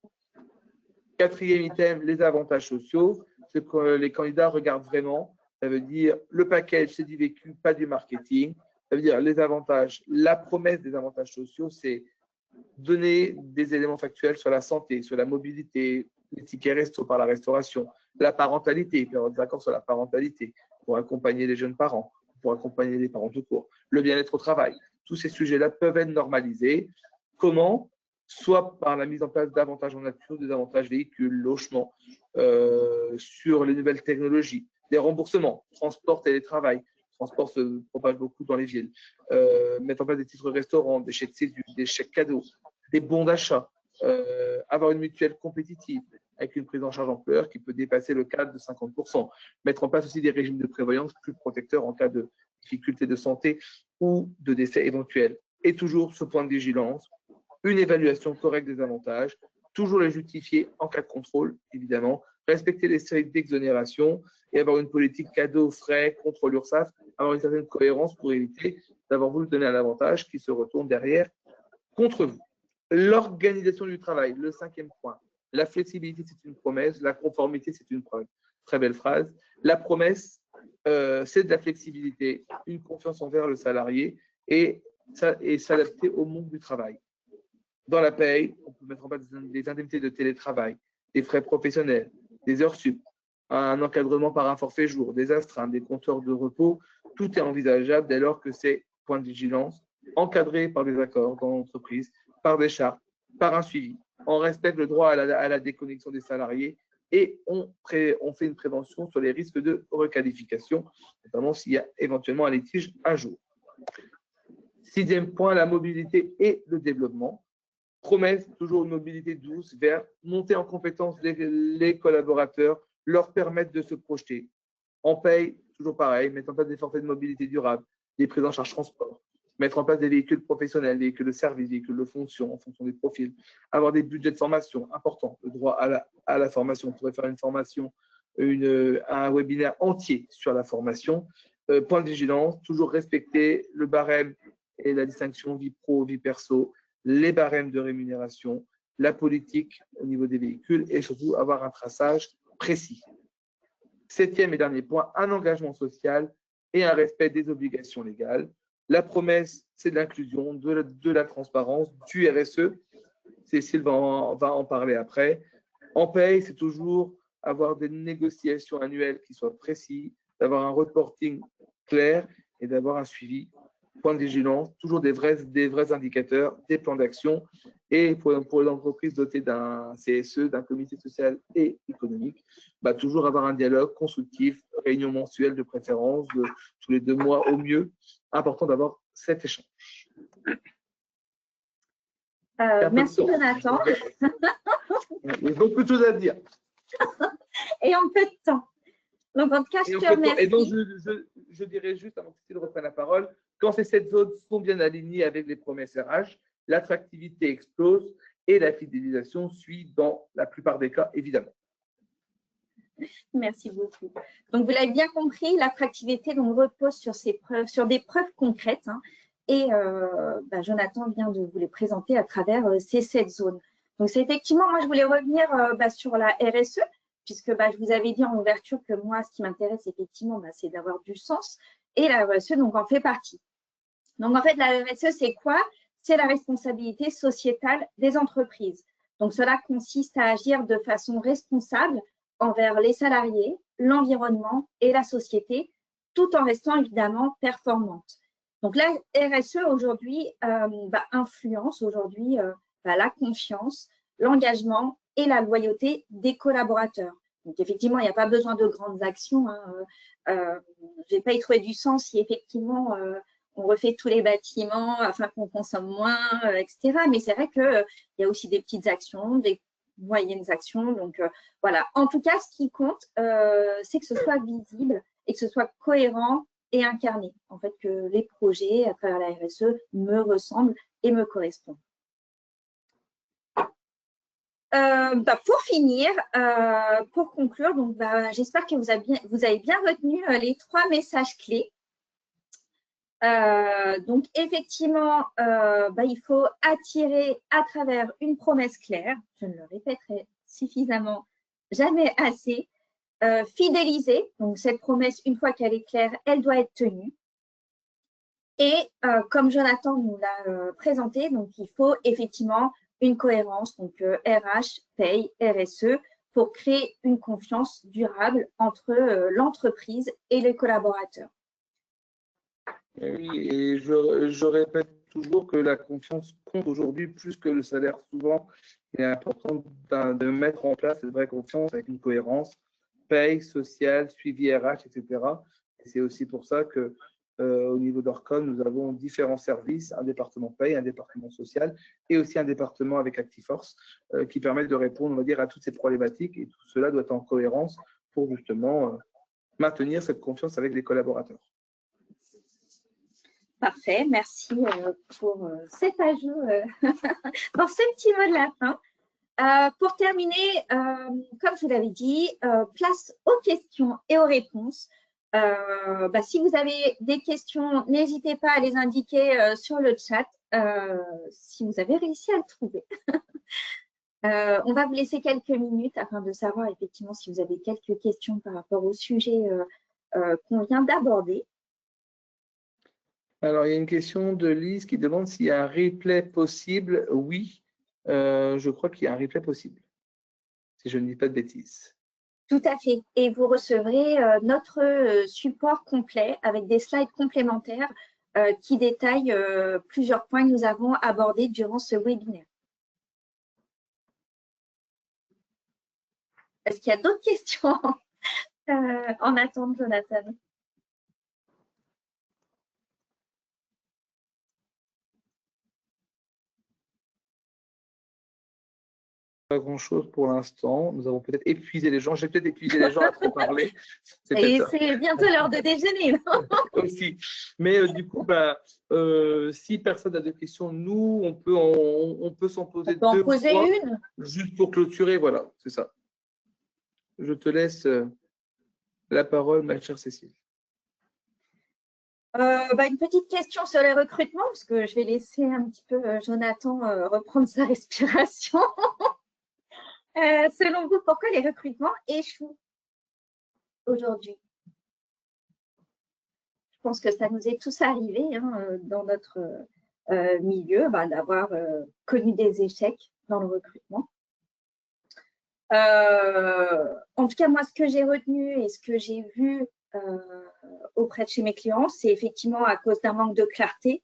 Quatrième item, les avantages sociaux. Ce que les candidats regardent vraiment, ça veut dire le package, c'est du vécu, pas du marketing. Ça veut dire les avantages, la promesse des avantages sociaux, c'est donner des éléments factuels sur la santé, sur la mobilité, les tickets resto par la restauration, la parentalité, il peut y avoir des accords sur la parentalité pour accompagner les jeunes parents, pour accompagner les parents tout court, le bien-être au travail. Tous ces sujets-là peuvent être normalisés. Comment? Soit par la mise en place d'avantages en nature, des avantages véhicules, logements, sur les nouvelles technologies, des remboursements, transport, télétravail. Transport se propage beaucoup dans les villes. Mettre en place des titres restaurants, des chèques séduits, des chèques cadeaux, des bons d'achat, avoir une mutuelle compétitive avec une prise en charge employeur qui peut dépasser le cadre de 50%. Mettre en place aussi des régimes de prévoyance plus protecteurs en cas de difficultés de santé ou de décès éventuel. Et toujours ce point de vigilance, une évaluation correcte des avantages, toujours les justifier en cas de contrôle, évidemment, respecter les seuils d'exonération et avoir une politique cadeau, frais, contre l'URSSAF, avoir une certaine cohérence pour éviter d'avoir voulu donner un avantage qui se retourne derrière contre vous. L'organisation du travail, le cinquième point. La flexibilité, c'est une promesse. La conformité, c'est une preuve. Très belle phrase. La promesse, c'est de la flexibilité, une confiance envers le salarié et s'adapter au monde du travail. Dans la paye, on peut mettre en place des indemnités de télétravail, des frais professionnels, des heures sup, un encadrement par un forfait jour, des astreintes, des compteurs de repos. Tout est envisageable dès lors que c'est point de vigilance, encadré par des accords dans l'entreprise, par des chartes, par un suivi. On respecte le droit à la déconnexion des salariés et on fait une prévention sur les risques de requalification, notamment s'il y a éventuellement un litige un jour. Sixième point, la mobilité et le développement. Promesse, toujours une mobilité douce vers monter en compétence les collaborateurs, leur permettre de se projeter. On paye, toujours pareil, mettre en place des forfaits de mobilité durable, des prises en charge transport, mettre en place des véhicules professionnels, des véhicules de service, des véhicules de fonction en fonction des profils, avoir des budgets de formation importants, le droit à la formation. On pourrait faire une formation, un webinaire entier sur la formation. Point de vigilance, toujours respecter le barème et la distinction vie pro, vie perso, les barèmes de rémunération, la politique au niveau des véhicules et surtout avoir un traçage précis. Septième et dernier point, un engagement social et un respect des obligations légales. La promesse, c'est de l'inclusion, de la transparence, du RSE. Cécile va en parler après. En paye, c'est toujours avoir des négociations annuelles qui soient précises, d'avoir un reporting clair et d'avoir un suivi. Point de vigilance, toujours des vrais indicateurs, des plans d'action et pour les entreprises dotées d'un CSE, d'un comité social et économique, toujours avoir un dialogue constructif, réunion mensuelle de préférence, tous les 2 mois au mieux. Important d'avoir cet échange. Merci Jonathan. Il y a beaucoup de choses à dire. Et en peu de temps. Donc, en tout cas, je te remercie. Et donc, je dirais juste, avant que Cécile reprenne la parole, quand ces 7 zones sont bien alignées avec les promesses RH, l'attractivité explose et la fidélisation suit dans la plupart des cas, évidemment. Merci beaucoup. Donc, vous l'avez bien compris, l'attractivité repose sur des preuves concrètes. Hein, et Jonathan vient de vous les présenter à travers ces 7 zones. Donc, c'est effectivement, moi, je voulais revenir sur la RSE, puisque je vous avais dit en ouverture que moi, ce qui m'intéresse effectivement, c'est d'avoir du sens. Et la RSE, donc, en fait partie. Donc, en fait, la RSE, c'est quoi? C'est la responsabilité sociétale des entreprises. Donc, cela consiste à agir de façon responsable envers les salariés, l'environnement et la société, tout en restant évidemment performante. Donc, la RSE aujourd'hui influence aujourd'hui la confiance, l'engagement et la loyauté des collaborateurs. Donc, effectivement, il n'y a pas besoin de grandes actions. Je ne vais pas y trouver du sens si effectivement on refait tous les bâtiments afin qu'on consomme moins, etc. Mais c'est vrai qu'il y a aussi des petites actions, des moyennes actions. Donc, voilà. En tout cas, ce qui compte, c'est que ce soit visible et que ce soit cohérent et incarné. En fait, que les projets à travers la RSE me ressemblent et me correspondent. Pour finir, pour conclure, donc j'espère que vous avez bien retenu les 3 messages clés. Donc, effectivement, il faut attirer à travers une promesse claire. Je ne le répéterai suffisamment jamais assez. Fidéliser, donc cette promesse, une fois qu'elle est claire, elle doit être tenue. Et comme Jonathan nous l'a présenté, donc il faut effectivement une cohérence, donc RH, paye, RSE, pour créer une confiance durable entre l'entreprise et les collaborateurs. Oui, et je répète toujours que la confiance compte aujourd'hui plus que le salaire. Souvent, il est important de mettre en place cette vraie confiance avec une cohérence, paye, sociale, suivi RH, etc. Et c'est aussi pour ça que au niveau d'Orcon, nous avons différents services, un département paye, un département social et aussi un département avec Actiforce qui permettent de répondre, on va dire, à toutes ces problématiques. Et tout cela doit être en cohérence pour justement maintenir cette confiance avec les collaborateurs. Parfait, merci pour cet ajout, pour ce petit mot de la fin. Pour terminer, comme je vous l'avais dit, place aux questions et aux réponses. Si vous avez des questions, n'hésitez pas à les indiquer sur le chat si vous avez réussi à le trouver. On va vous laisser quelques minutes afin de savoir effectivement si vous avez quelques questions par rapport au sujet qu'on vient d'aborder. Alors, il y a une question de Lise qui demande s'il y a un replay possible. Oui, je crois qu'il y a un replay possible, si je ne dis pas de bêtises. Tout à fait. Et vous recevrez notre support complet avec des slides complémentaires qui détaillent plusieurs points que nous avons abordés durant ce webinaire. Est-ce qu'il y a d'autres questions en attente, Jonathan? Pas grand-chose pour l'instant. Nous avons peut-être épuisé les gens. J'ai peut-être épuisé les gens à trop parler. Et c'est bientôt l'heure de déjeuner. Aussi. Mais du coup, si personne n'a de questions, nous, on peut s'en poser on peut deux en poser fois, une. juste pour clôturer. Voilà, c'est ça. Je te laisse la parole, ma chère Cécile. Une petite question sur les recrutements, parce que je vais laisser un petit peu Jonathan reprendre sa respiration. Selon vous, pourquoi les recrutements échouent aujourd'hui? Je pense que ça nous est tous arrivé dans notre milieu d'avoir connu des échecs dans le recrutement. En tout cas, moi, ce que j'ai retenu et ce que j'ai vu auprès de chez mes clients, c'est effectivement à cause d'un manque de clarté,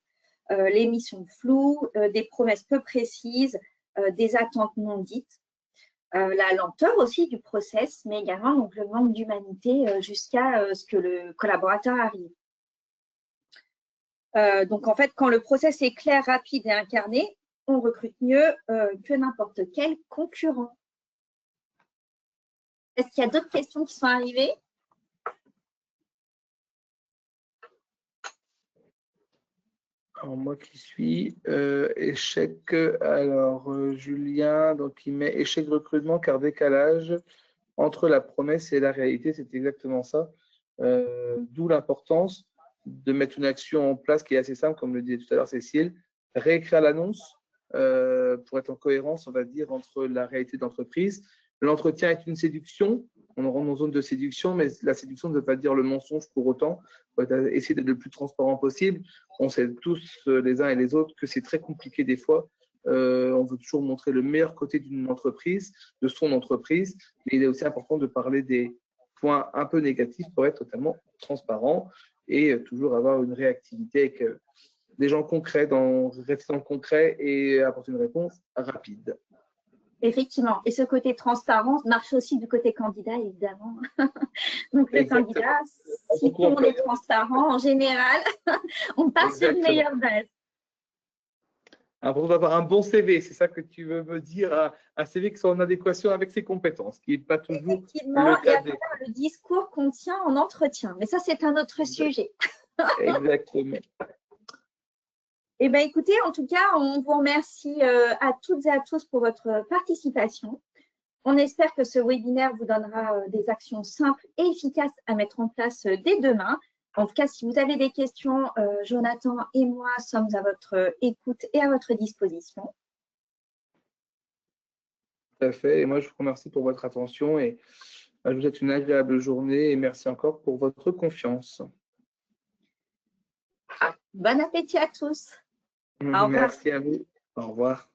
les missions floues, des promesses peu précises, des attentes non dites, la lenteur aussi du process, mais également donc, le manque d'humanité jusqu'à ce que le collaborateur arrive. Donc, en fait, quand le process est clair, rapide et incarné, on recrute mieux que n'importe quel concurrent. Est-ce qu'il y a d'autres questions qui sont arrivées? Alors, moi qui suis échec. Alors, Julien, donc il met échec de recrutement car décalage entre la promesse et la réalité. C'est exactement ça. D'où l'importance de mettre une action en place qui est assez simple, comme le disait tout à l'heure Cécile, réécrire l'annonce pour être en cohérence, on va dire, entre la réalité de l'entreprise. L'entretien est une séduction, on rentre en zone de séduction, mais la séduction ne veut pas dire le mensonge pour autant. On va essayer d'être le plus transparent possible. On sait tous, les uns et les autres, que c'est très compliqué des fois. On veut toujours montrer le meilleur côté d'une entreprise, de son entreprise, mais il est aussi important de parler des points un peu négatifs pour être totalement transparent et toujours avoir une réactivité avec des gens concrets, rester dans le concret et apporter une réponse rapide. Effectivement. Et ce côté transparent marche aussi du côté candidat, évidemment. Donc, le candidat, si tout le monde est transparent, en général, on part sur une meilleure base. On va avoir un bon CV, c'est ça que tu veux me dire, un CV qui soit en adéquation avec ses compétences, qui n'est pas toujours effectivement, le cas. Et à travers le discours qu'on tient en entretien. Mais ça, c'est un autre sujet. Exactement. Eh bien, écoutez, en tout cas, on vous remercie à toutes et à tous pour votre participation. On espère que ce webinaire vous donnera des actions simples et efficaces à mettre en place dès demain. En tout cas, si vous avez des questions, Jonathan et moi sommes à votre écoute et à votre disposition. Tout à fait. Et moi, je vous remercie pour votre attention et je vous souhaite une agréable journée et merci encore pour votre confiance. Bon appétit à tous. Merci à vous. Au revoir.